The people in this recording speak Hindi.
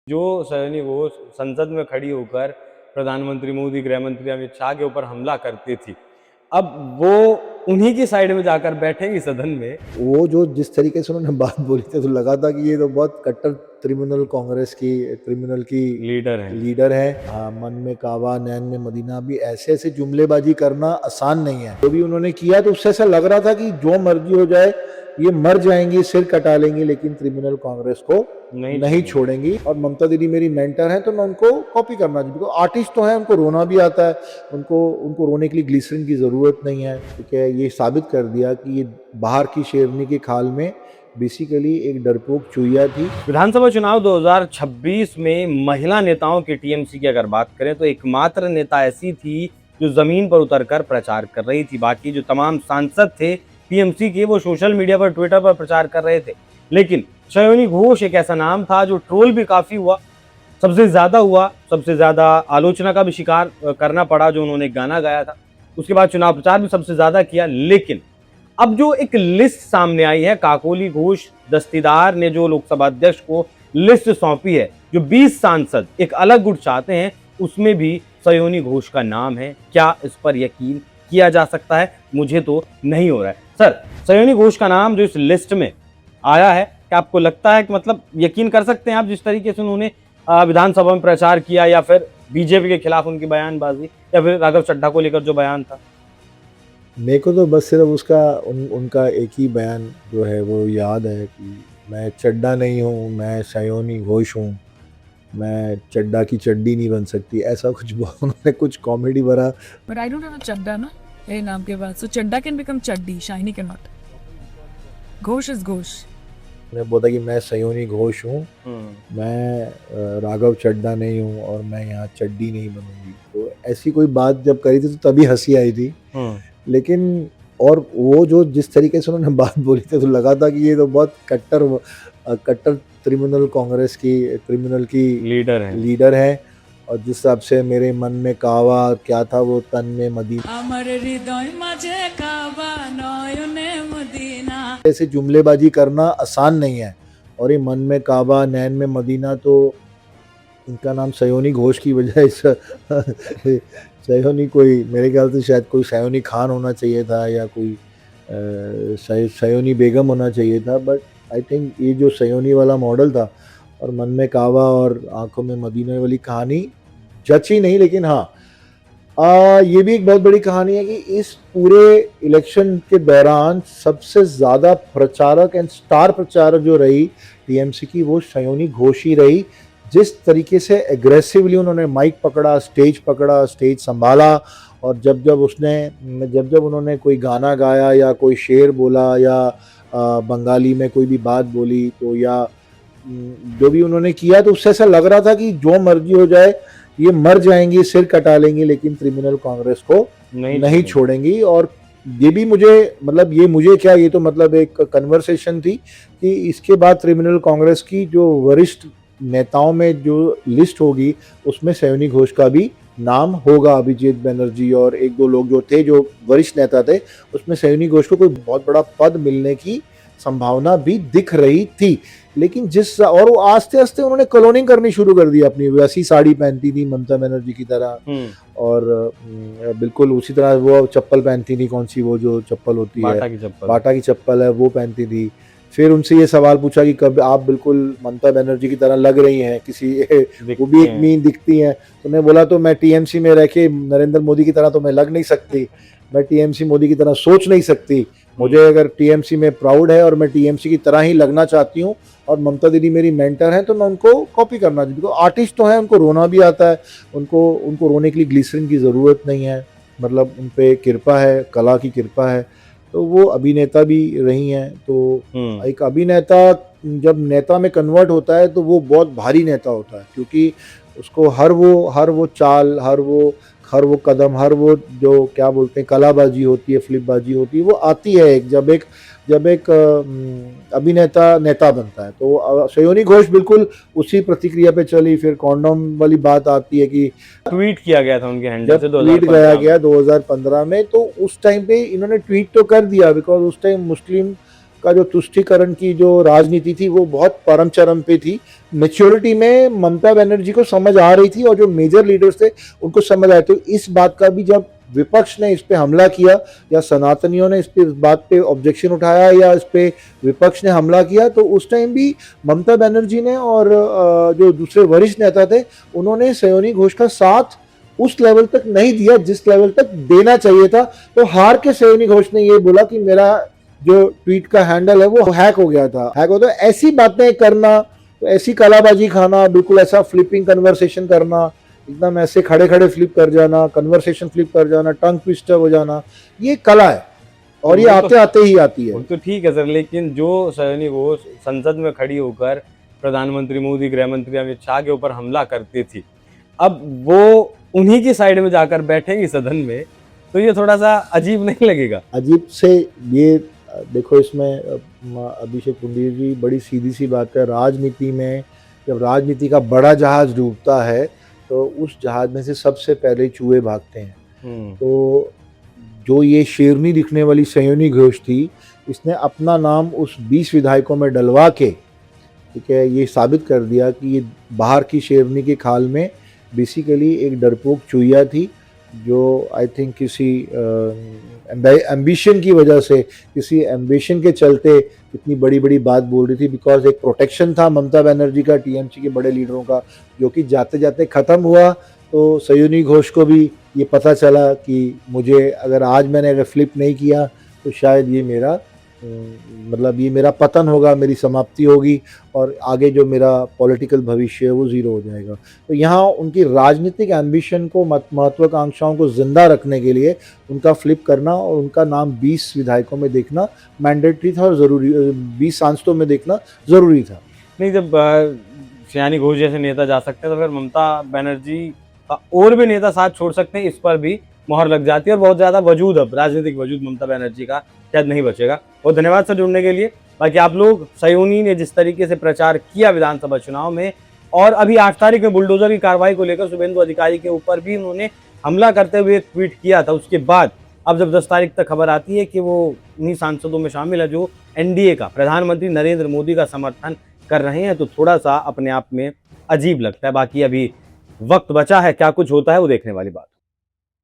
जो सयानी घोष संसद में खड़ी होकर प्रधानमंत्री मोदी, गृह मंत्री अमित शाह के ऊपर हमला करती थी, अब वो उन्हीं की साइड में जाकर बैठेंगी सदन में। वो जो जिस तरीके से उन्होंने बात बोली थी तो लगा था कि ये तो बहुत कट्टर क्रिमिनल कांग्रेस की लीडर है। मन में काबा नैन में मदीना, भी ऐसे ऐसे जुमलेबाजी करना आसान नहीं है। जो भी उन्होंने किया तो उससे ऐसा लग रहा था कि जो मर्जी हो जाए, ये मर जाएंगी, सिर कटा लेंगी, लेकिन क्रिमिनल कांग्रेस को नहीं छोड़ेंगी। और ममता दीदी मेरी मेंटर हैं, तो मैं उनको कॉपी करना चाहिए, बिकॉज आर्टिस्ट तो हैं, उनको रोना भी आता है, उनको रोने के लिए ग्लिसरीन की जरूरत नहीं है। ठीक है, ये साबित कर दिया कि ये बाहर की शेरनी की खाल में बेसिकली एक डरपोक चुईया थी। विधानसभा चुनाव 2026 में महिला नेताओं की टीएमसी की अगर बात करें तो एकमात्र नेता ऐसी थी जो जमीन पर उतरकर प्रचार कर रही थी। बाकी जो तमाम सांसद थे टीएमसी के, वो सोशल मीडिया पर, ट्विटर पर प्रचार कर रहे थे। लेकिन सयानी घोष एक ऐसा नाम था जो ट्रोल भी काफी हुआ, सबसे ज्यादा आलोचना का भी शिकार करना पड़ा जो उन्होंने गाना गाया था। उसके बाद चुनाव प्रचार भी सबसे ज्यादा किया। लेकिन अब जो एक लिस्ट सामने आई है, काकोली घोष दस्तीदार ने जो लोकसभा अध्यक्ष को लिस्ट सौंपी है, जो 20 सांसद एक अलग गुट चाहते हैं, उसमें भी सयानी घोष का नाम है। क्या इस पर यकीन किया जा सकता है? मुझे तो नहीं हो रहा है। सर, सयानी घोष का नाम जो इस लिस्ट में आया है, क्या आपको लगता है कि मतलब यकीन कर सकते हैं आप जिस तरीके से उन्होंने विधानसभा में प्रचार किया, या फिर बीजेपी के खिलाफ उनकी बयानबाजी, या फिर राघव चड्ढा को लेकर जो बयान था? मेरे को तो बस सिर्फ उनका एक ही बयान जो है वो याद है कि मैं चड्ढा नहीं हूँ, मैं सयानी घोष हूँ, मैं चड्ढा की चड्डी नहीं बन सकती, ऐसा कुछ उन्होंने कुछ कॉमेडी भरा। But I don't have a Chadha ना ए नाम के बाद, so चड्ढा can become चड्डी, shiny can not. Ghosh is Ghosh. मैं बोला कि मैं सयानी घोष हूँ, मैं राघव चड्ढा नहीं हूँ, और मैं यहाँ चड्डी नहीं बनूंगी। तो ऐसी कोई बात जब करी थी तो तभी हंसी आई थी। लेकिन और वो जो जिस तरीके से उन्होंने बात बोली थी तो लगा था कि ये तो बहुत कट्टर क्रिमिनल कांग्रेस की लीडर है। और जिस हिसाब से मेरे मन में कावा क्या था, वो तन में मदीना, ऐसे जुमलेबाजी करना आसान नहीं है। और ये मन में काबा नैन में मदीना, तो इनका नाम सयानी घोष की बजाय सयानी, कोई मेरे ख्याल से शायद कोई सयानी खान होना चाहिए था, या कोई सयानी बेगम होना चाहिए था। बट आई थिंक ये जो सयानी वाला मॉडल था, और मन में कावा और आंखों में मदीना वाली कहानी जची नहीं। लेकिन हाँ, ये भी एक बहुत बड़ी कहानी है कि इस पूरे इलेक्शन के दौरान सबसे ज़्यादा प्रचारक एंड स्टार प्रचारक जो रही टीएमसी की, वो सयानी घोष ही रही। जिस तरीके से एग्रेसिवली उन्होंने माइक पकड़ा, स्टेज संभाला, और जब उन्होंने कोई गाना गाया या कोई शेर बोला, या बंगाली में कोई भी बात बोली, तो या जो भी उन्होंने किया, तो उससे ऐसा लग रहा था कि जो मर्जी हो जाए, ये मर जाएंगी, सिर कटा लेंगी, लेकिन क्रिमिनल कांग्रेस को नहीं छोड़ेंगी। और ये भी ये तो मतलब एक कन्वर्सेशन थी कि इसके बाद क्रिमिनल कांग्रेस की जो वरिष्ठ नेताओं में जो लिस्ट होगी, उसमें सयानी घोष का भी नाम होगा। अभिजीत बनर्जी और एक दो लोग जो थे, जो वरिष्ठ नेता थे, उसमें सयानी घोष को कोई बहुत बड़ा पद मिलने की संभावना भी दिख रही थी। लेकिन और वो आस्ते आस्ते उन्होंने क्लोनिंग करनी शुरू कर दी अपनी, वैसी साड़ी पहनती थी ममता बनर्जी की तरह, और बिल्कुल उसी तरह वो चप्पल पहनती थी, कौन सी वो जो चप्पल होती है, बाटा की चप्पल है, वो पहनती थी। फिर उनसे ये सवाल पूछा कि कब आप बिल्कुल ममता बनर्जी की तरह लग रही हैं, वो भी एक मीन दिखती हैं। तो मैं बोला, तो मैं टीएमसी में रह के नरेंद्र मोदी की तरह तो मैं लग नहीं सकती, मैं टीएमसी मोदी की तरह सोच नहीं सकती। मुझे अगर टीएमसी में प्राउड है, और मैं टीएमसी की तरह ही लगना चाहती हूँ, और ममता दीदी मेरी मेंटर हैं, तो मैं उनको कॉपी करना चाहिए, बिकॉज आर्टिस्ट तो हैं, उनको रोना भी आता है, उनको रोने के लिए ग्लिसरीन की ज़रूरत नहीं है। मतलब उन पे कृपा है, कला की कृपा है। तो वो अभिनेता भी रही हैं। तो एक अभिनेता जब नेता में कन्वर्ट होता है, तो वो बहुत भारी नेता होता है, क्योंकि उसको हर वो चाल, हर वो कदम, हर वो जो क्या बोलते हैं कलाबाजी होती है, फ्लिपबाजी होती है, वो आती है जब एक अभिनेता नेता बनता है। तो सयानी घोष बिल्कुल उसी प्रतिक्रिया पे चली। फिर कॉन्डोम वाली बात आती है कि ट्वीट किया गया था उनके हैंडल से, ट्वीट किया गया 2015 में, तो उस टाइम पे इन्होंने ट्वीट तो कर दिया, बिकॉज उस टाइम मुस्लिम का जो तुष्टीकरण की जो राजनीति थी वो बहुत परम चरम पे थी। मेच्योरिटी में ममता बनर्जी को समझ आ रही थी और जो मेजर लीडर्स थे उनको समझ आए। तो इस बात का भी जब विपक्ष ने इस पे हमला किया या सनातनियों ने इस बात पे ऑब्जेक्शन उठाया या इस पे विपक्ष ने हमला किया, तो उस टाइम भी ममता बनर्जी ने और जो दूसरे वरिष्ठ नेता थे उन्होंने सयोनी घोष का साथ उस लेवल तक नहीं दिया जिस लेवल तक देना चाहिए था। तो हार के सयोनी घोष ने ये बोला कि मेरा जो ट्वीट का हैंडल है वो हैक हो गया था। हैक होता है ऐसी बातें करना, तो ऐसी कलाबाजी खाना, बिल्कुल ऐसा फ्लिपिंग कन्वर्सेशन करना, एकदम ऐसे खड़े खड़े फ्लिप कर जाना, कन्वर्सेशन फ्लिप कर जाना, टंग ट्विस्टर हो जाना, ये कला है और ये आते आते ही आती है। तो ठीक है सर, लेकिन जो सयोनी घोष संसद में खड़ी होकर प्रधानमंत्री मोदी, गृह मंत्री अमित शाह के ऊपर हमला करती थी, अब वो उन्हीं की साइड में जाकर बैठेंगी सदन में, तो ये थोड़ा सा अजीब नहीं लगेगा? अजीब से ये देखो, इसमें अभिषेक पुंडीर जी बड़ी सीधी सी बात है, राजनीति में जब राजनीति का बड़ा जहाज डूबता है तो उस जहाज में से सबसे पहले चूहे भागते हैं। तो जो ये शेरनी दिखने वाली सयोनी घोष थी, इसने अपना नाम उस 20 विधायकों में डलवा के, ठीक है, ये साबित कर दिया कि ये बाहर की शेरनी के खाल में बेसिकली एक डरपोक चूहिया थी जो आई थिंक किसी एम्बिशन की वजह से, किसी एम्बिशन के चलते इतनी बड़ी बड़ी बात बोल रही थी। बिकॉज एक प्रोटेक्शन था ममता बनर्जी का टीएमसी के बड़े लीडरों का, जो कि जाते जाते ख़त्म हुआ। तो सयोनी घोष को भी ये पता चला कि मुझे अगर फ्लिप नहीं किया तो शायद ये मेरा ये मेरा पतन होगा, मेरी समाप्ति होगी और आगे जो मेरा पॉलिटिकल भविष्य है वो ज़ीरो हो जाएगा। तो यहाँ उनकी राजनीतिक एम्बिशन को, महत्वाकांक्षाओं को ज़िंदा रखने के लिए उनका फ्लिप करना और उनका नाम 20 विधायकों में देखना मैंडेटरी था और ज़रूरी, 20 सांसदों में देखना ज़रूरी था। नहीं, जब सयानी घोष जैसे नेता जा सकते हैं तो फिर ममता बनर्जी का और भी नेता साथ छोड़ सकते हैं, इस पर भी मोहर लग जाती है और बहुत ज़्यादा वजूद, अब राजनीतिक वजूद ममता बनर्जी का शायद नहीं बचेगा। बहुत धन्यवाद सर जुड़ने के लिए। बाकी आप लोग, सयोनी ने जिस तरीके से प्रचार किया विधानसभा चुनाव में, और अभी 8 तारीख में बुलडोजर की कार्रवाई को लेकर शुभेंदु अधिकारी के ऊपर भी उन्होंने हमला करते हुए ट्वीट किया था, उसके बाद अब जब 10 तारीख तक खबर आती है कि वो उन्हीं सांसदों में शामिल है जो एनडीए का, प्रधानमंत्री नरेंद्र मोदी का समर्थन कर रहे हैं, तो थोड़ा सा अपने आप में अजीब लगता है। बाकी अभी वक्त बचा है, क्या कुछ होता है वो देखने वाली बात।